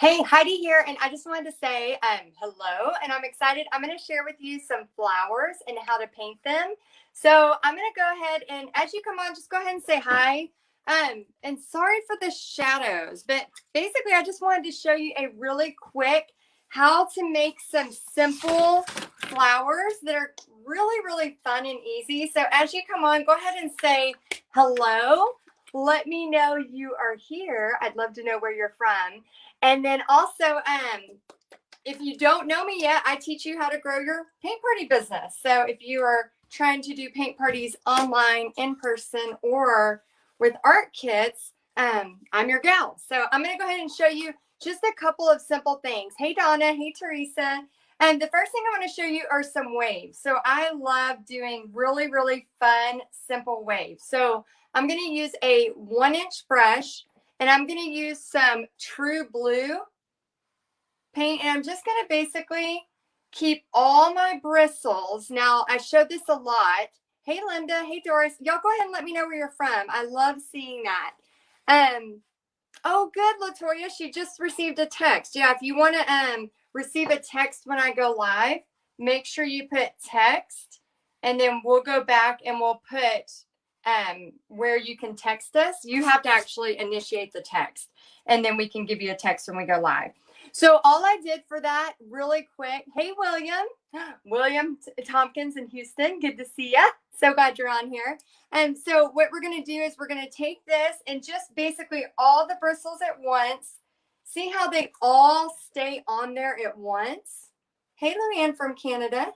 Hey, Heidi here, and I just wanted to say hello, and I'm excited. I'm going to share with you some flowers and how to paint them. So I'm going to go ahead and as you come on, just go ahead and say hi. And sorry for the shadows, but basically I just wanted to show you a really quick how to make some simple flowers that are really fun and easy. So as you come on, go ahead and say hello. Let me know you are here. I'd love to know where you're from. And then also, if you don't know me yet, I teach you how to grow your paint party business. So if you are trying to do paint parties online, in person, or with art kits, I'm your gal. So I'm going to go ahead and show you just a couple of simple things. Hey, Donna. Hey, Teresa. And the first thing I want to show you are some waves. So I love doing really fun, simple waves. So I'm going to use a 1-inch brush. And I'm going to use some True Blue paint. And I'm just going to basically keep all my bristles. Now, I showed this a lot. Hey, Linda. Hey, Doris. Y'all go ahead and let me know where you're from. I love seeing that. Oh, good, Latoya. She just received a text. Yeah, if you want to receive a text when I go live, make sure you put text. And then we'll go back and we'll put where you can text us. You have to actually initiate the text, and then we can give you a text when we go live. So all I did for that really quick. Hey, William Tompkins in Houston. Good to see you. So glad you're on here. And so what we're going to do is we're going to take this and just basically all the bristles at once. See how they all stay on there at once? Hey, Luann from Canada.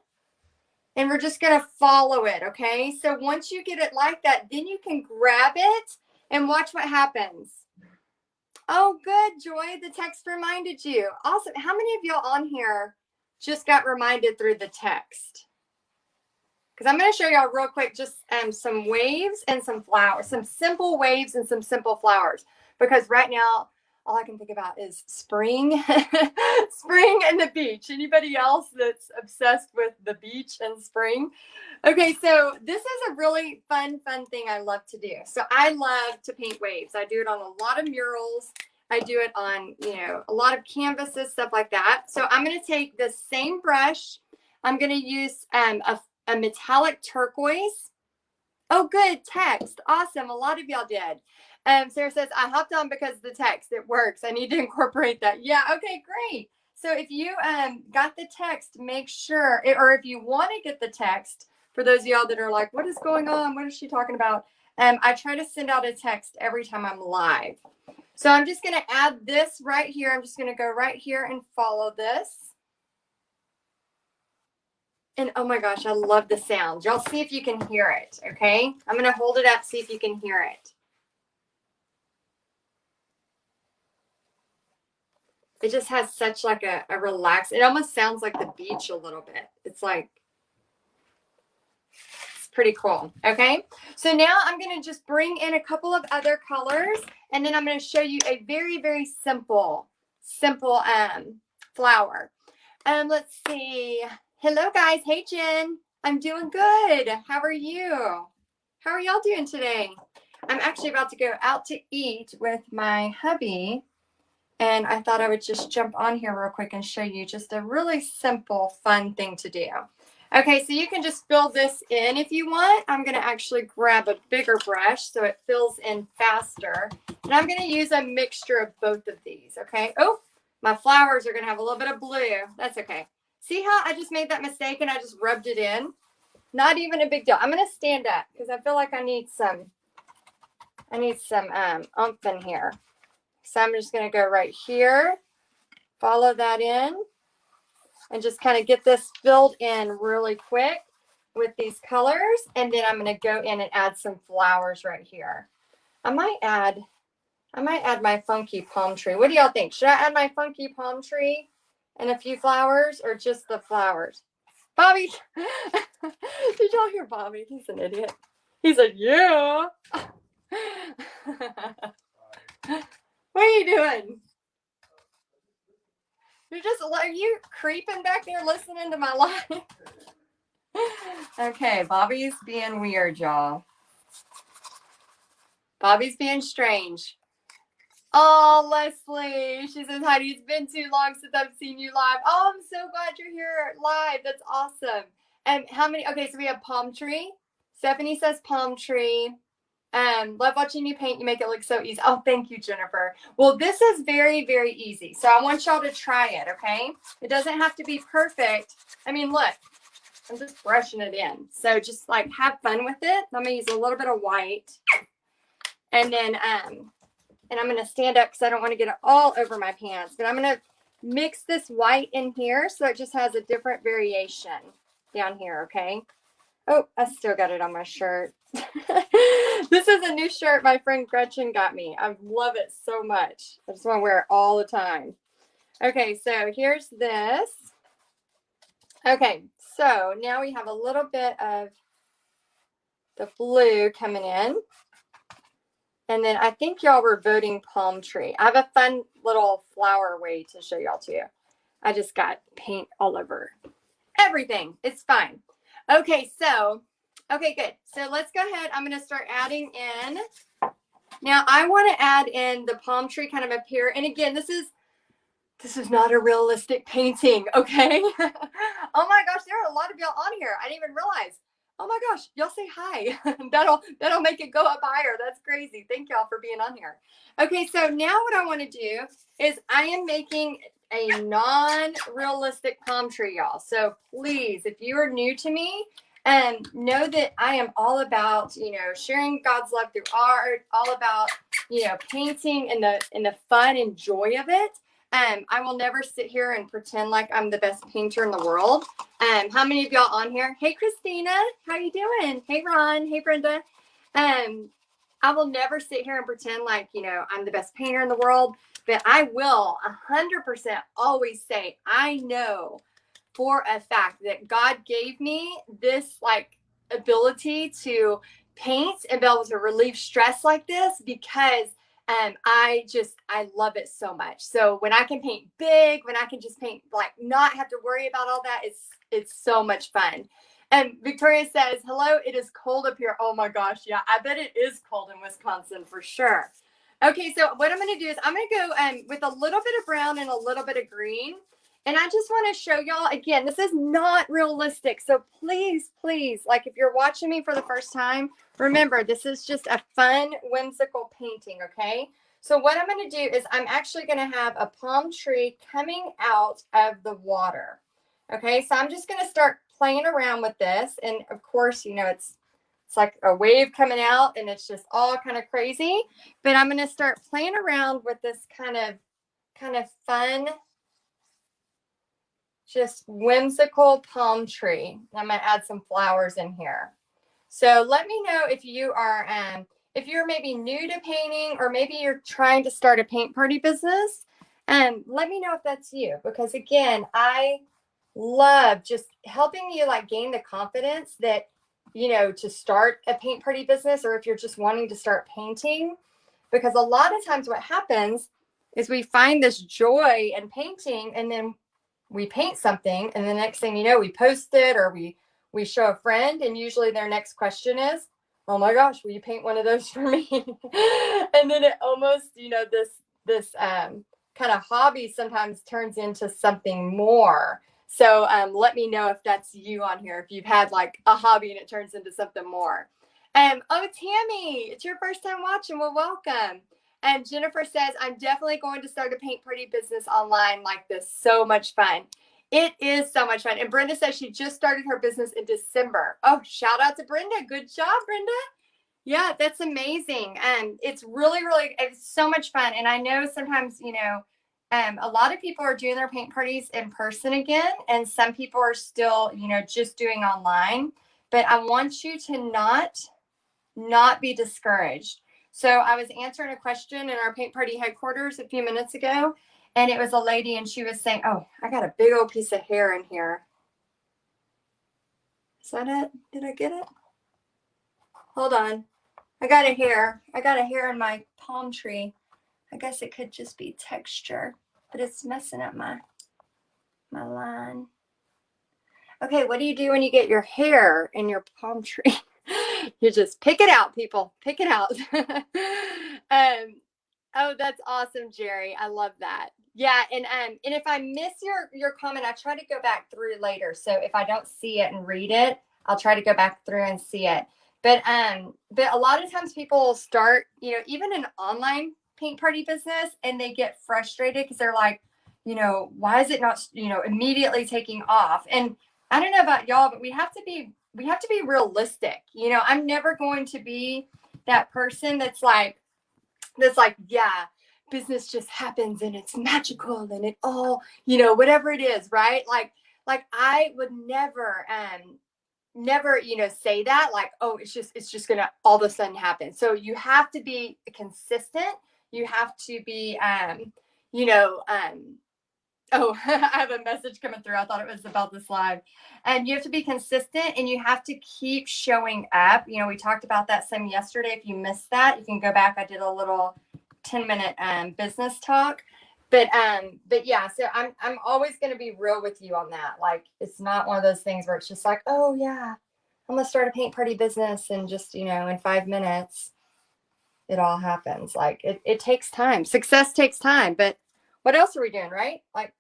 And we're just going to follow it, okay? So once you get it like that, then you can grab it and watch what happens. Oh, good, Joy. The text reminded you. Awesome. How many of y'all on here just got reminded through the text? Because I'm going to show y'all real quick just some waves and some flowers, some simple waves and some simple flowers. Because right now, all I can think about is spring, spring and the beach. Anybody else that's obsessed with the beach and spring? Okay, so this is a really fun thing I love to do. So I love to paint waves. I do it on a lot of murals. I do it on, a lot of canvases, stuff like that. So I'm going to take the same brush. I'm going to use a metallic turquoise. Oh, good, text. Awesome. A lot of y'all did. Sarah says, I hopped on because of the text. It works. I need to incorporate that. Yeah, okay, great. So if you got the text, make sure, or if you want to get the text, for those of y'all that are like, what is going on? What is she talking about? I try to send out a text every time I'm live. So I'm just going to add this right here. I'm just going to go right here and follow this. And oh my gosh, I love the sound. Y'all see if you can hear it, okay? I'm going to hold it up, see if you can hear it. It just has such like a relaxed, it almost sounds like the beach a little bit. It's like, it's pretty cool, okay? So now I'm going to just bring in a couple of other colors, and then I'm going to show you a very simple flower. Let's see. Hello, guys. Hey, Jen. I'm doing good. How are you? How are y'all doing today? I'm actually about to go out to eat with my hubby, and I thought I would just jump on here real quick and show you just a really simple, fun thing to do. Okay, so you can just fill this in if you want. I'm going to actually grab a bigger brush so it fills in faster. And I'm going to use a mixture of both of these, okay? Oh, my flowers are going to have a little bit of blue. That's okay. See how I just made that mistake and I just rubbed it in? Not even a big deal. I'm going to stand up because I feel like I need some oomph in here. So I'm just going to go right here, follow that in, and just kind of get this filled in really quick with these colors. And then I'm going to go in and add some flowers right here. I might add my funky palm tree. What do y'all think? Should I add my funky palm tree and a few flowers, or just the flowers? Bobby, did y'all hear Bobby? He's an idiot. He said, yeah. What are you doing? Are you creeping back there listening to my live? Okay, Bobby's being weird, y'all. Bobby's being strange. Oh, Leslie. She says, Heidi, it's been too long since I've seen you live. Oh, I'm so glad you're here live. That's awesome. And how many? Okay, so we have palm tree. Stephanie says palm tree. Love watching you paint. You make it look so easy. Oh, thank you, Jennifer. Well, this is very, very easy. So I want y'all to try it, okay? It doesn't have to be perfect. I mean, look, I'm just brushing it in. So just like have fun with it. I'm gonna use a little bit of white. And then and I'm gonna stand up because I don't want to get it all over my pants, but I'm gonna mix this white in here so it just has a different variation down here, okay? Oh, I still got it on my shirt. This is a new shirt my friend Gretchen got me. I love it so much. I just want to wear it all the time. Okay, so here's this. Okay, so now we have a little bit of the blue coming in. And then I think y'all were voting palm tree. I have a fun little flower way to show y'all too. I just got paint all over everything. It's fine. Okay, so, okay, good. So let's go ahead. I'm going to start adding in. Now I want to add in the palm tree kind of up here. And again, this is not a realistic painting, okay? Oh my gosh, there are a lot of y'all on here. I didn't even realize. Oh my gosh, y'all say hi. that'll make it go up higher. That's crazy. Thank y'all for being on here. Okay, so now what I want to do is I am making a non-realistic palm tree, y'all. So please, if you are new to me, know that I am all about, sharing God's love through art, all about, painting and the fun and joy of it. I will never sit here and pretend like I'm the best painter in the world. How many of y'all on here? Hey, Christina, how you doing? Hey, Ron. Hey, Brenda. I will never sit here and pretend like, I'm the best painter in the world, but I will 100% always say, I know for a fact that God gave me this ability to paint and be able to relieve stress like this because I love it so much. So when I can paint big, when I can just paint not have to worry about all that, it's so much fun. And Victoria says, hello, it is cold up here. Oh my gosh, yeah, I bet it is cold in Wisconsin for sure. Okay, so what I'm going to do is I'm going to go with a little bit of brown and a little bit of green. And I just want to show y'all, again, this is not realistic. So please, please, if you're watching me for the first time, remember, this is just a fun, whimsical painting, okay? So what I'm going to do is I'm actually going to have a palm tree coming out of the water. Okay, so I'm just going to start playing around with this. And of course, it's like a wave coming out and it's just all kind of crazy. But I'm going to start playing around with this kind of fun, just whimsical palm tree. I'm going to add some flowers in here. So let me know if you are, if you're maybe new to painting or maybe you're trying to start a paint party business. Let me know if that's you, because again, I love just helping you gain the confidence that, to start a paint party business, or if you're just wanting to start painting, because a lot of times what happens is we find this joy in painting and then we paint something and the next thing you know, we post it or we show a friend, and usually their next question is, oh my gosh, will you paint one of those for me? And then it almost, this kind of hobby sometimes turns into something more. So let me know if that's you on here, if you've had a hobby and it turns into something more. Oh, Tammy, it's your first time watching. Well, welcome. And Jennifer says, I'm definitely going to start a paint party business online like this. So much fun. It is so much fun. And Brenda says she just started her business in December. Oh, shout out to Brenda. Good job, Brenda. Yeah, that's amazing. It's really, really, it's so much fun. And I know sometimes, a lot of people are doing their paint parties in person again. And some people are still, just doing online. But I want you to not be discouraged. So I was answering a question in our paint party headquarters a few minutes ago, and it was a lady, and she was saying, oh, I got a big old piece of hair in here. Is that it? Did I get it? Hold on. I got a hair in my palm tree. I guess it could just be texture, but it's messing up my line. Okay, what do you do when you get your hair in your palm tree? You just pick it out, people. Pick it out. Oh, that's awesome, Jerry. I love that. Yeah, and if I miss your comment, I try to go back through later. So if I don't see it and read it, I'll try to go back through and see it. But a lot of times people start, even an online paint party business, and they get frustrated because they're like, why is it not, immediately taking off? And I don't know about y'all, but we have to be realistic. I'm never going to be that person that's like, yeah, business just happens and it's magical and it all, whatever it is, right? Like I would never, say that, like, oh, it's just gonna all of a sudden happen. So you have to be consistent. You have to be you know, oh, I have a message coming through. I thought it was about this live. And you have to be consistent and you have to keep showing up. We talked about that some yesterday. If you missed that, you can go back. I did a little 10-minute business talk. But yeah, so I'm always gonna be real with you on that. Like, it's not one of those things where it's just like, oh yeah, I'm gonna start a paint party business and just, in 5 minutes it all happens. Like it takes time. Success takes time. But what else are we doing, right? Like,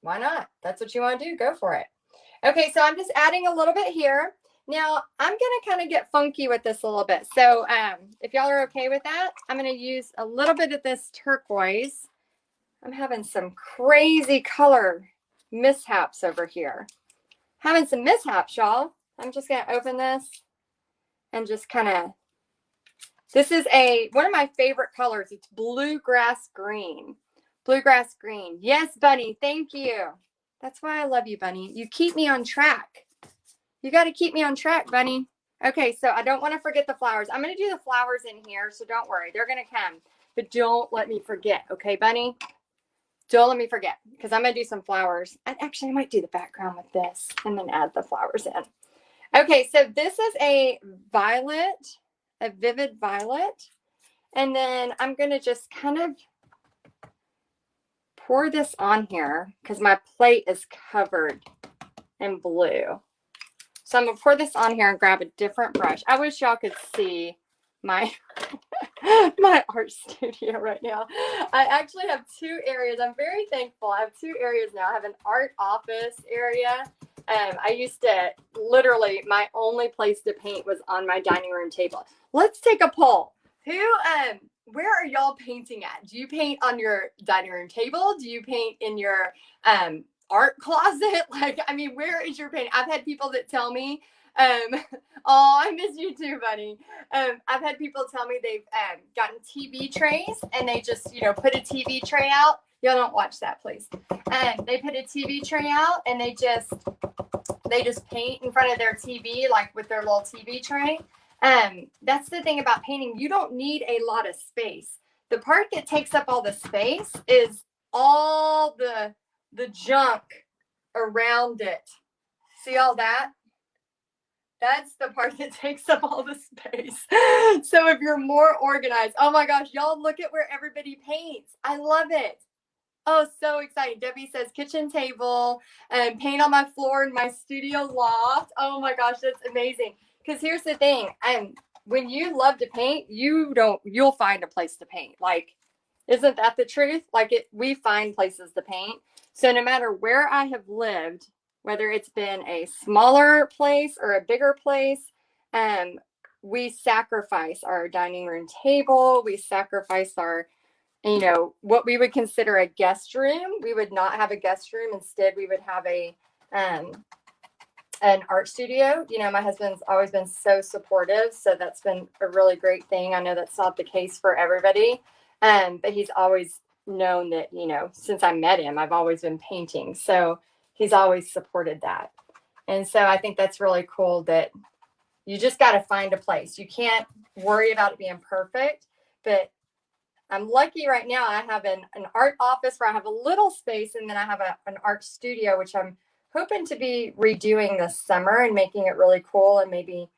why not? That's what you want to do. Go for it. Okay, so I'm just adding a little bit here. Now, I'm going to kind of get funky with this a little bit. So if y'all are okay with that, I'm going to use a little bit of this turquoise. I'm having some crazy color mishaps over here. Having some mishaps, y'all. I'm just going to open this and just kind of, this is one of my favorite colors. It's bluegrass green. Bluegrass green. Yes, Bunny. Thank you. That's why I love you, Bunny. You keep me on track. You got to keep me on track, Bunny. Okay, so I don't want to forget the flowers. I'm going to do the flowers in here, so don't worry. They're going to come. But don't let me forget, okay, Bunny? Don't let me forget, because I'm going to do some flowers. Actually, I might do the background with this and then add the flowers in. Okay, so this is a violet, a vivid violet. And then I'm going to just kind of pour this on here because my plate is covered in blue. So I'm going to pour this on here and grab a different brush. I wish y'all could see my my art studio right now. I actually have two areas. I'm very thankful. I have two areas now. I have an art office area. I used to literally, my only place to paint was on my dining room table. Let's take a poll. Where are y'all painting at? Do you paint on your dining room table? Do you paint in your art closet? Like, I mean, where is your paint? I've had people that tell me, oh, I miss you too, buddy. I've had people tell me they've gotten TV trays and they just, put a TV tray out. Y'all don't watch that, please. They put a TV tray out and they just paint in front of their TV, like with their little TV tray. That's the thing about painting. You don't need a lot of space. The part that takes up all the space is all the junk around it. See all that? That's the part that takes up all the space. So if you're more organized, oh my gosh, y'all look at where everybody paints. I love it. Oh, so exciting. Debbie says kitchen table and paint on my floor in my studio loft. Oh my gosh, that's amazing. Because here's the thing. When you love to paint, you'll find a place to paint. Like, isn't that the truth? Like, we find places to paint. So no matter where I have lived, whether it's been a smaller place or a bigger place, we sacrifice our dining room table. We sacrifice our, what we would consider a guest room. We would not have a guest room. Instead, we would have an art studio. My husband's always been so supportive. So that's been a really great thing. I know that's not the case for everybody. But he's always known that, since I met him, I've always been painting. So he's always supported that. And so I think that's really cool that you just got to find a place. You can't worry about it being perfect, but I'm lucky right now. I have an art office where I have a little space, and then I have an art studio, which I'm hoping to be redoing this summer and making it really cool and maybe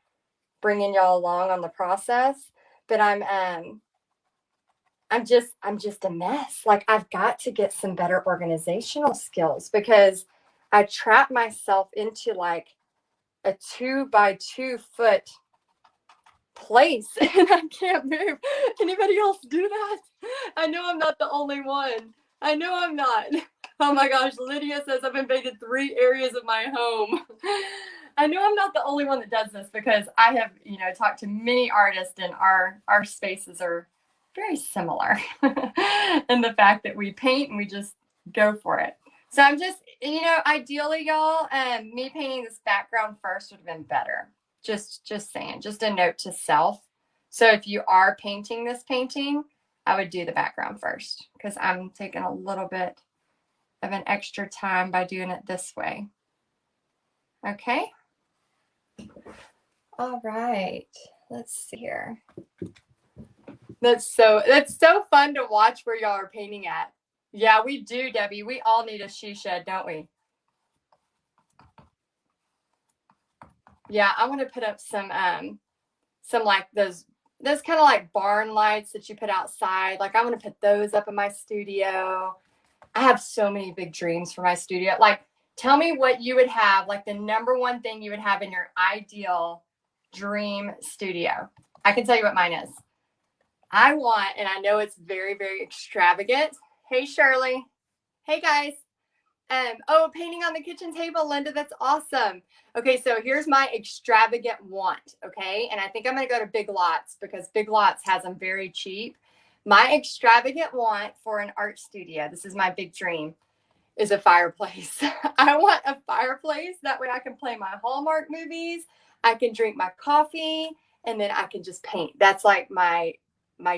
bringing y'all along on the process. But I'm just a mess. Like, I've got to get some better organizational skills because I trap myself into like a 2 by 2 foot place and I can't move. Anybody else do that? I know I'm not the only one. I know I'm not. Oh my gosh, Lydia says I've invaded 3 areas of my home. I know I'm not the only one that does this because I have, talked to many artists and our spaces are very similar in the fact that we paint and we just go for it. So I'm just, ideally, y'all, me painting this background first would have been better. Just saying, just a note to self. So if you are painting this painting, I would do the background first because I'm taking a little bit of an extra time by doing it this way. Okay. All right. Let's see here. That's so fun to watch where y'all are painting at. Yeah, we do, Debbie. We all need a she shed, don't we? Yeah, I want to put up some like those kind of like barn lights that you put outside. Like I want to put those up in my studio. I have so many big dreams for my studio. Like tell me what you would have, like the number one thing you would have in your ideal dream studio. I can tell you what mine is. I want, and I know it's very, very extravagant. Hey, Shirley. Hey, guys. Painting on the kitchen table, Linda, that's awesome. Okay, so here's my extravagant want, okay? And I think I'm going to go to Big Lots because Big Lots has them very cheap. My extravagant want for an art studio, this is my big dream, is a fireplace. I want a fireplace. That way I can play my Hallmark movies, I can drink my coffee, and then I can just paint. That's like my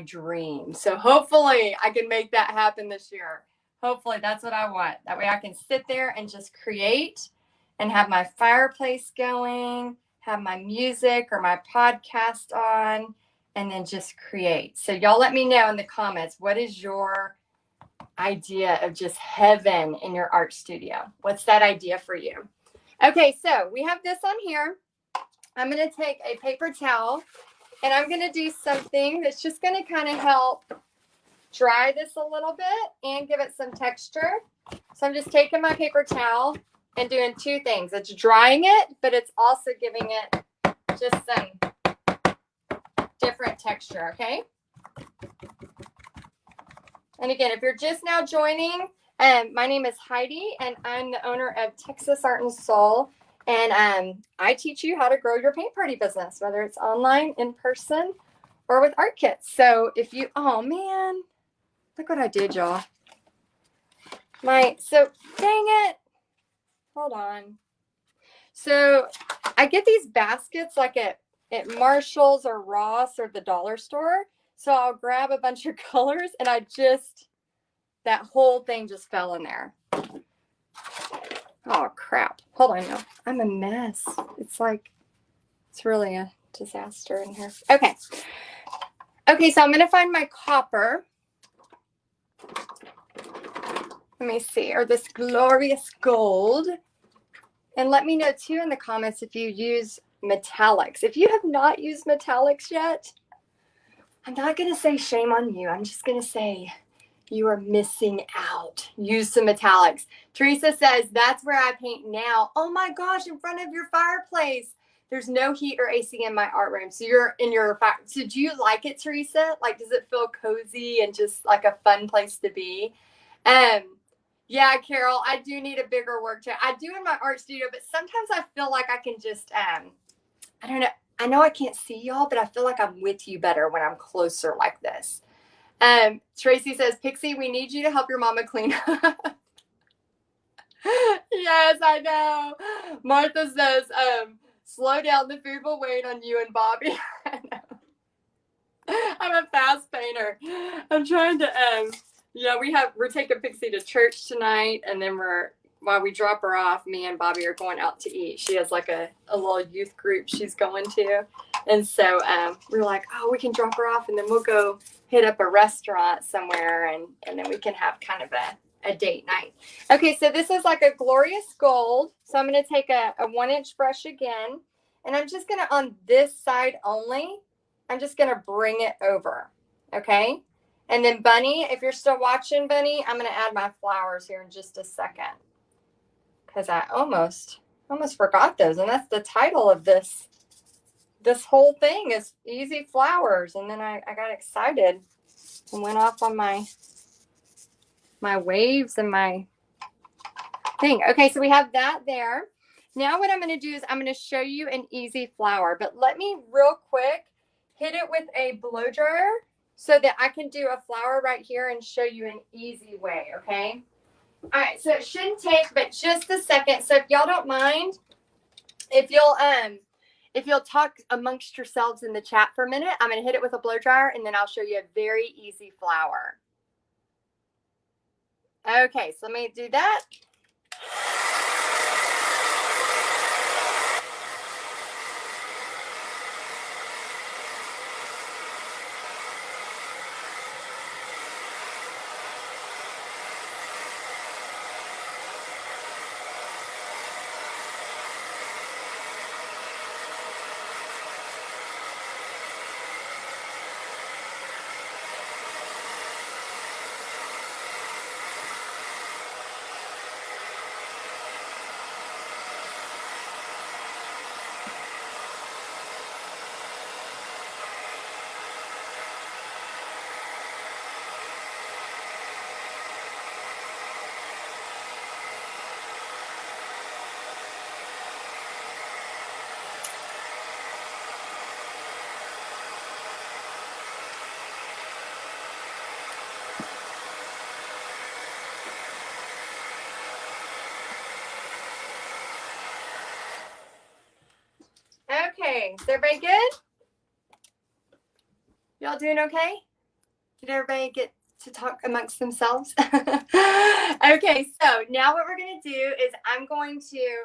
dream. So hopefully I can make that happen this year. Hopefully that's what I want. That way I can sit there and just create and have my fireplace going, have my music or my podcast on, and then just create. So y'all let me know in the comments, what is your idea of just heaven in your art studio? What's that idea for you? Okay, so we have this on here. I'm going to take a paper towel and I'm going to do something that's just going to kind of help dry this a little bit and give it some texture. So I'm just taking my paper towel and doing 2 things. It's drying it, but it's also giving it just some different texture, okay? And again, if you're just now joining, my name is Heidi, and I'm the owner of Texas Art and Soul. And I teach you how to grow your paint party business, whether it's online, in person, or with art kits. So if you, oh man, look what I did, y'all. So dang it. Hold on. So I get these baskets like at Marshall's or Ross or the dollar store. So I'll grab a bunch of colors and that whole thing just fell in there. Oh crap. Hold on, no. I'm a mess. It's really a disaster in here. Okay. Okay, so I'm going to find my copper. Let me see, or this glorious gold. And let me know too in the comments if you use metallics. If you have not used metallics yet, I'm not going to say shame on you. I'm just going to say you are missing out. Use some metallics. Teresa says, that's where I paint now. Oh my gosh, in front of your fireplace. There's no heat or AC in my art room. So you're in your fire. So do you like it, Teresa? Like, does it feel cozy and just like a fun place to be? Yeah, Carol, I do need a bigger work chair. I do in my art studio, but sometimes I feel like I can just, I don't know. I know I can't see y'all, but I feel like I'm with you better when I'm closer like this. Tracy says, Pixie, we need you to help your mama clean up. Yes, I know. Martha says, slow down, the food will wait on you and Bobby. I know. I'm a fast painter. I'm trying to, yeah, we're taking Pixie to church tonight, and then while we drop her off, me and Bobby are going out to eat. She has like a little youth group she's going to. And so we're like, oh, we can drop her off and then we'll go hit up a restaurant somewhere and then we can have kind of a date night. Okay, so this is like a glorious gold. So I'm going to take a 1-inch brush again. And I'm just going to, on this side only, I'm just going to bring it over. Okay. And then Bunny, if you're still watching, Bunny, I'm going to add my flowers here in just a second. Because I almost forgot those. And that's the title of this this whole thing is easy flowers. And then I got excited and went off on my waves and my thing. Okay, so we have that there. Now what I'm going to do is I'm going to show you an easy flower, but let me real quick hit it with a blow dryer so that I can do a flower right here and show you an easy way, okay? All right, so it shouldn't take but just a second. So if y'all don't mind, if you'll talk amongst yourselves in the chat for a minute, I'm going to hit it with a blow dryer and then I'll show you a very easy flower. Okay, so let me do that. Okay, is everybody good? Y'all doing okay? Did everybody get to talk amongst themselves? Okay, so now what we're going to do is I'm going to,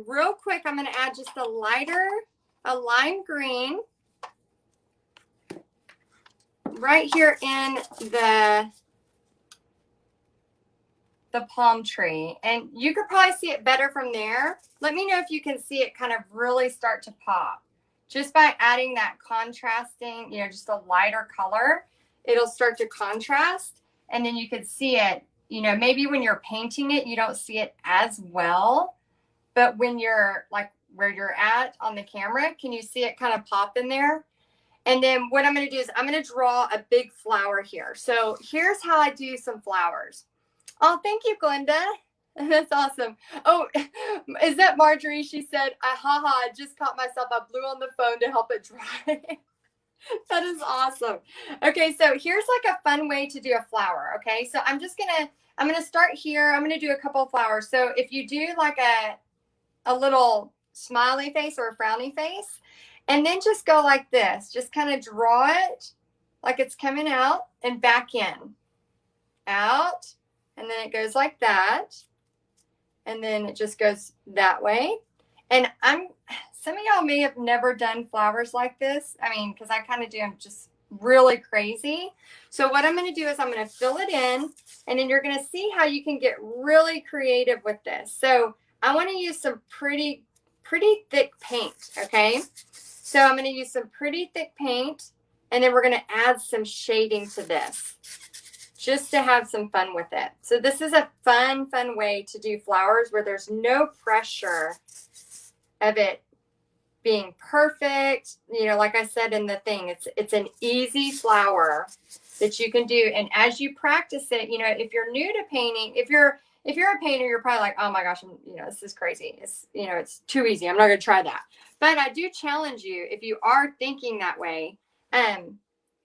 real quick, I'm going to add just a lime green right here in the palm tree. And you could probably see it better from there. Let me know if you can see it kind of really start to pop. Just by adding that contrasting, just a lighter color, it'll start to contrast. And then you could see it, maybe when you're painting it, you don't see it as well. But when you're like where you're at on the camera, can you see it kind of pop in there? And then what I'm going to do is I'm going to draw a big flower here. So here's how I do some flowers. Oh, thank you, Glenda. That's awesome. Oh, is that Marjorie? She said, I just caught myself. I blew on the phone to help it dry. That is awesome. Okay, so here's like a fun way to do a flower. Okay, so I'm going to start here. I'm going to do a couple of flowers. So if you do like a little smiley face or a frowny face, and then just go like this, just kind of draw it like it's coming out and back in, out. And then it goes like that. And then it just goes that way. And some of y'all may have never done flowers like this. I mean, because I kind of do them just really crazy. So what I'm going to do is I'm going to fill it in. And then you're going to see how you can get really creative with this. So I want to use some pretty thick paint. Okay. So I'm going to use some pretty thick paint. And then we're going to add some shading to this, just to have some fun with it. So this is a fun way to do flowers where there's no pressure of it being perfect. Like I said in the thing, it's an easy flower that you can do. And as you practice it, if you're new to painting, if you're a painter, you're probably like, oh my gosh, this is crazy. It's too easy. I'm not going to try that. But I do challenge you, if you are thinking that way,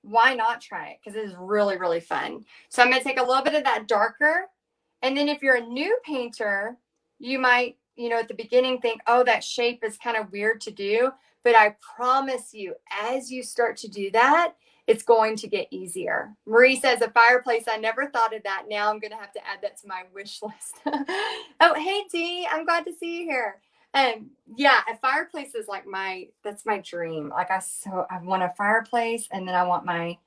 why not try it? Because it is really, really fun. So I'm going to take a little bit of that darker. And then if you're a new painter, you might, at the beginning think, oh, that shape is kind of weird to do. But I promise you, as you start to do that, it's going to get easier. Marie says, a fireplace. I never thought of that. Now I'm going to have to add that to my wish list. Oh, hey, Dee. I'm glad to see you here. Yeah, a fireplace is like that's my dream. Like I want a fireplace, and then I want my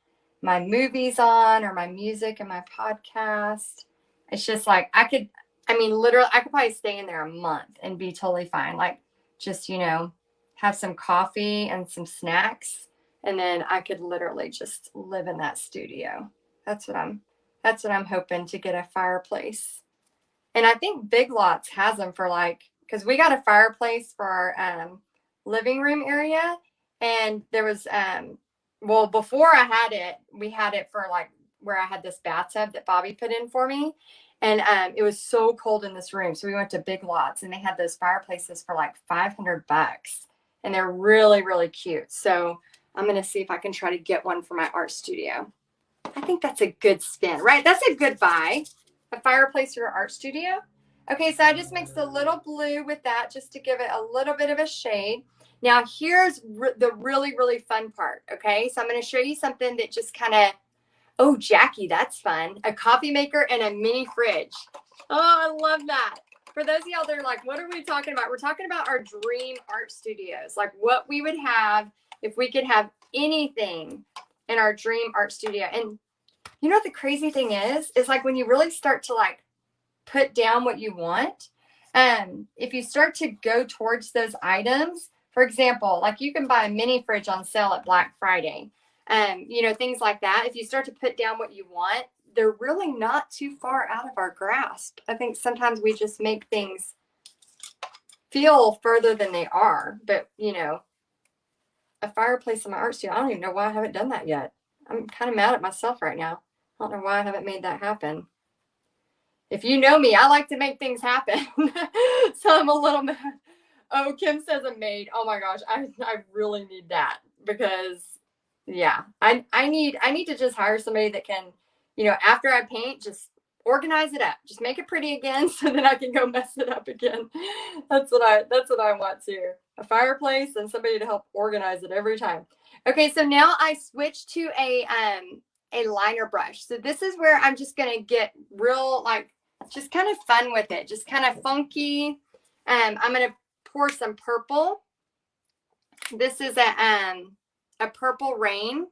movies on, or my music and my podcast. It's just like literally I could probably stay in there a month and be totally fine. Like just, have some coffee and some snacks, and then I could literally just live in that studio. That's what I'm hoping, to get a fireplace. And I think Big Lots has them for because we got a fireplace for our living room area, And there was, well, before I had it, we had it for like where I had this bathtub that Bobby put in for me. And it was so cold in this room. So we went to Big Lots and they had those fireplaces for like $500. And they're really, really cute. So I'm going to see if I can try to get one for my art studio. I think that's a good spin, right? That's a good buy. A fireplace for your art studio. Okay, so I just mixed a little blue with that just to give it a little bit of a shade. Now here's the really, really fun part, okay? So I'm going to show you something that just kind of, oh, Jackie, that's fun. A coffee maker and a mini fridge. Oh, I love that. For those of y'all that are like, what are we talking about? We're talking about our dream art studios, like what we would have if we could have anything in our dream art studio. And you know what the crazy thing is like when you really start to like put down what you want, if you start to go towards those items, for example, like you can buy a mini fridge on sale at Black Friday, you know, things like that. If you start to put down what you want, they're really not too far out of our grasp. I think sometimes we just make things feel further than they are. But, you know, a fireplace in my art studio, I don't even know why I haven't done that yet. I'm kind of mad at myself right now. I don't know why I haven't made that happen. If you know me, I like to make things happen. So I'm a little mad. Oh, Kim says a maid. Oh my gosh, I really need that because yeah, I need to just hire somebody that can, you know, after I paint, just organize it up, just make it pretty again, so that I can go mess it up again. That's what I want to. A fireplace and somebody to help organize it every time. Okay, so now I switched to a liner brush. So this is where I'm just gonna get real like just kind of fun with it, just kind of funky. I'm gonna pour some purple. This is a purple rain.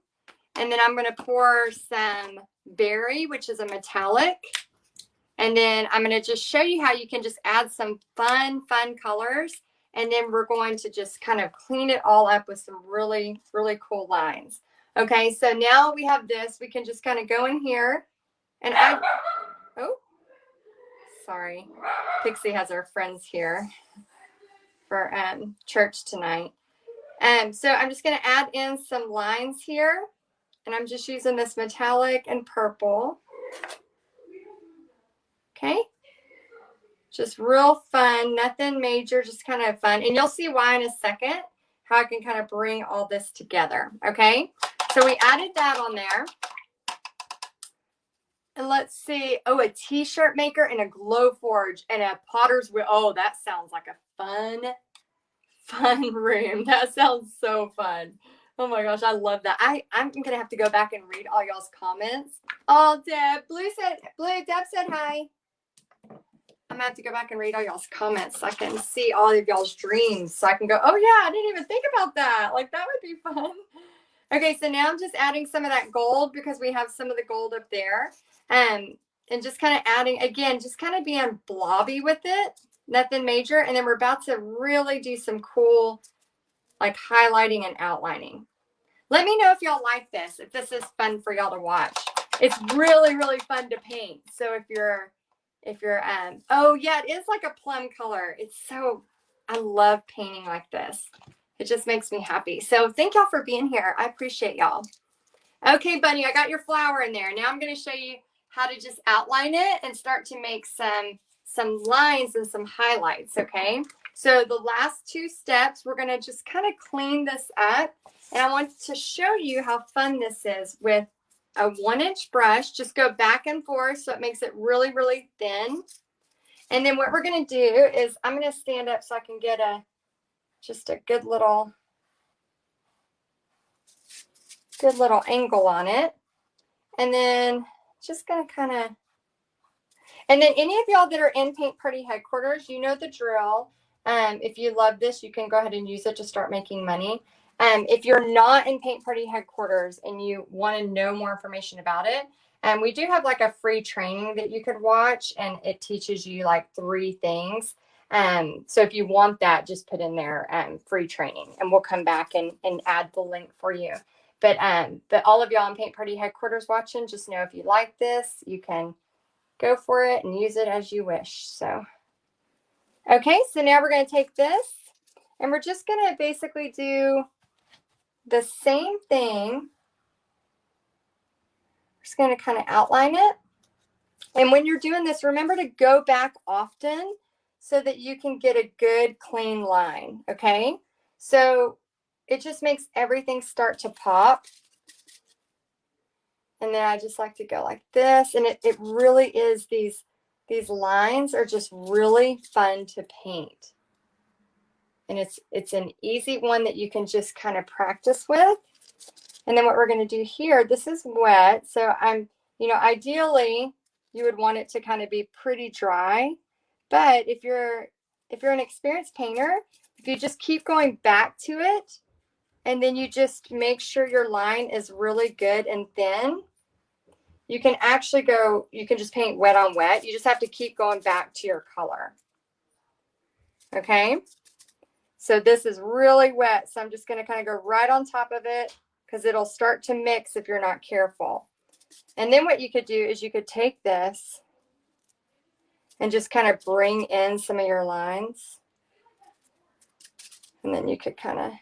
And then I'm going to pour some berry, which is a metallic. And then I'm going to just show you how you can just add some fun colors. And then we're going to just kind of clean it all up with some really, really cool lines. Okay, so now we have this. We can just kind of go in here and add, oh, sorry. Pixie has her friends here for church tonight. So I'm just going to add in some lines here. And I'm just using this metallic and purple. Okay. Just real fun, nothing major, just kind of fun. And you'll see why in a second, how I can kind of bring all this together. Okay. So we added that on there. And let's see. Oh, a t-shirt maker and a glow forge and a potter's wheel. Oh, that sounds like a fun room. That sounds so fun. Oh my gosh, I love that. I'm gonna have to go back and read all y'all's comments. Oh, Deb, Deb said hi. I'm gonna have to go back and read all y'all's comments so I can see all of y'all's dreams. So I can go, oh yeah, I didn't even think about that. Like that would be fun. Okay, so now I'm just adding some of that gold because we have some of the gold up there. And just kind of adding, again, just kind of being blobby with it. Nothing major. And then we're about to really do some cool like highlighting and outlining. Let me know if y'all like this, if this is fun for y'all to watch. It's really, really fun to paint. So if you're, oh yeah, it is like a plum color. It's so, I love painting like this. It just makes me happy. So thank y'all for being here. I appreciate y'all. Okay, Bunny, I got your flower in there. Now I'm going to show you how to just outline it and start to make some lines and some highlights, okay? So the last two steps, we're going to just kind of clean this up. And I want to show you how fun this is with a 1-inch brush. Just go back and forth so it makes it really, really thin. And then what we're going to do is I'm going to stand up so I can get just a good little angle on it. And then just going to kind of, and then any of y'all that are in Paint Party headquarters, you know the drill. If you love this, you can go ahead and use it to start making money. If you're not in Paint Party headquarters and you want to know more information about it, we do have like a free training that you could watch, and it teaches you like 3 things. So if you want that, just put in there free training, and we'll come back and add the link for you. But all of y'all in Paint Party headquarters watching, just know if you like this, you can go for it and use it as you wish. So, okay, so now we're going to take this and we're just going to basically do the same thing. Just going to kind of outline it. And when you're doing this, remember to go back often so that you can get a good clean line, okay? So it just makes everything start to pop. And then I just like to go like this. And it really is, these lines are just really fun to paint. And it's an easy one that you can just kind of practice with. And then what we're going to do here, this is wet. So ideally you would want it to kind of be pretty dry. But if you're an experienced painter, if you just keep going back to it, and then you just make sure your line is really good and thin, you can just paint wet on wet. You just have to keep going back to your color. Okay. So this is really wet. So I'm just going to kind of go right on top of it because it'll start to mix if you're not careful. And then what you could do is you could take this and just kind of bring in some of your lines. And then you could kind of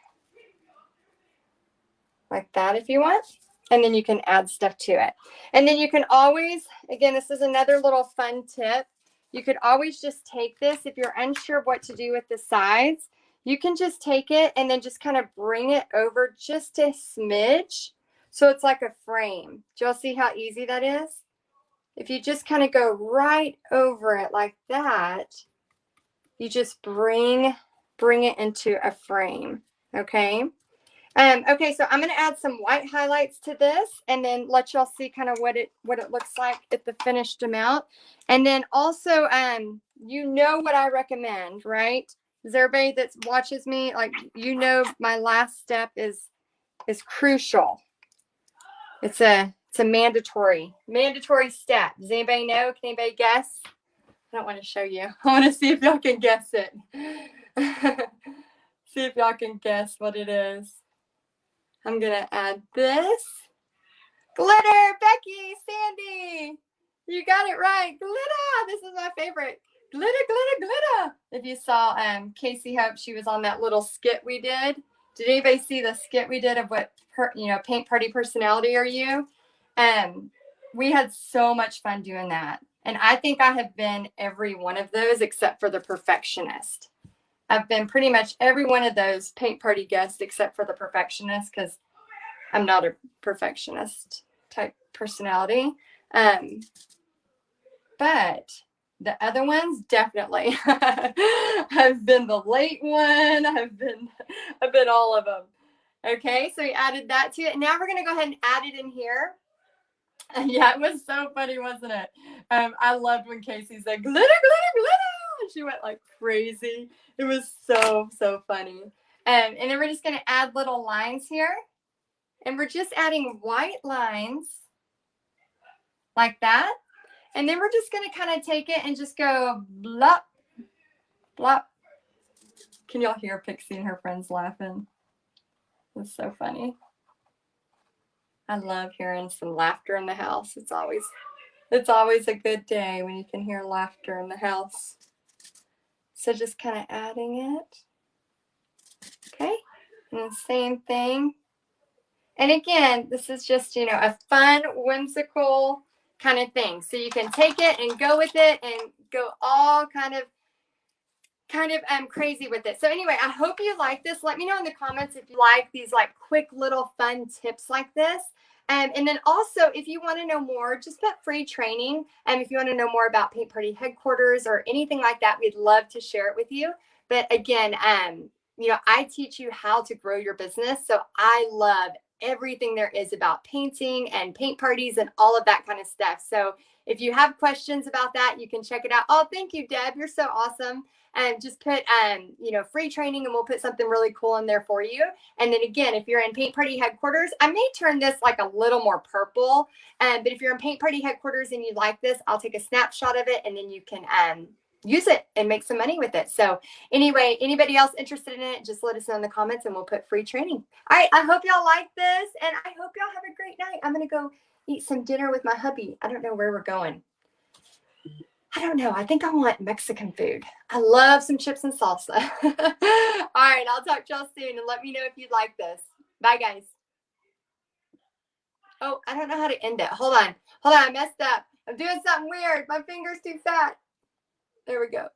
like that if you want. And then you can add stuff to it. And then you can always, again, this is another little fun tip. You could always just take this if you're unsure what to do with the sides. You can just take it and then just kind of bring it over just a smidge. So it's like a frame. Do y'all see how easy that is? If you just kind of go right over it like that, you just bring it into a frame. Okay. Okay, so I'm going to add some white highlights to this and then let y'all see kind of what it looks like at the finished amount. And then also, you know what I recommend, right? Is everybody that watches me, like, my last step is crucial. It's a mandatory step. Does anybody know? Can anybody guess? I don't want to show you. I want to see if y'all can guess it. See if y'all can guess what it is. I'm going to add this. Glitter, Becky, Sandy. You got it right. Glitter. This is my favorite. Glitter, glitter, glitter. If you saw Casey Hope, she was on that little skit we did. Did anybody see the skit we did of what, paint party personality are you? We had so much fun doing that. And I think I have been every one of those except for the perfectionist. I've been pretty much every one of those paint party guests except for the perfectionist because I'm not a perfectionist type personality. But the other ones definitely. I've been the late one. I've been all of them. Okay, so we added that to it. Now we're going to go ahead and add it in here. Yeah, it was so funny, wasn't it? I loved when Casey said, glitter, glitter, glitter. She went like crazy. It was so, so funny. And then we're just going to add little lines here. And we're just adding white lines like that. And then we're just going to kind of take it and just go blop, blop. Can y'all hear Pixie and her friends laughing? It's so funny. I love hearing some laughter in the house. It's always a good day when you can hear laughter in the house. So just kind of adding it. Okay. And the same thing. And again, this is just, a fun, whimsical kind of thing. So you can take it and go with it and go all kind of crazy with it. So anyway, I hope you like this. Let me know in the comments if you like these like quick little fun tips like this. And then also, if you want to know more, just put free training. And if you want to know more about Paint Party Headquarters or anything like that, we'd love to share it with you. But again, I teach you how to grow your business. So I love everything there is about painting and paint parties and all of that kind of stuff. So if you have questions about that, you can check it out. Oh, thank you, Deb. You're so awesome. And just put, free training and we'll put something really cool in there for you. And then again, if you're in Paint Party Headquarters, I may turn this like a little more purple. But if you're in Paint Party Headquarters and you like this, I'll take a snapshot of it and then you can use it and make some money with it. So anyway, anybody else interested in it, just let us know in the comments and we'll put free training. All right. I hope y'all like this and I hope y'all have a great night. I'm going to go eat some dinner with my hubby. I don't know where we're going. I don't know. I think I want Mexican food. I love some chips and salsa. All right. I'll talk to y'all soon and let me know if you'd like this. Bye, guys. Oh, I don't know how to end it. Hold on. Hold on. I messed up. I'm doing something weird. My finger's too fat. There we go.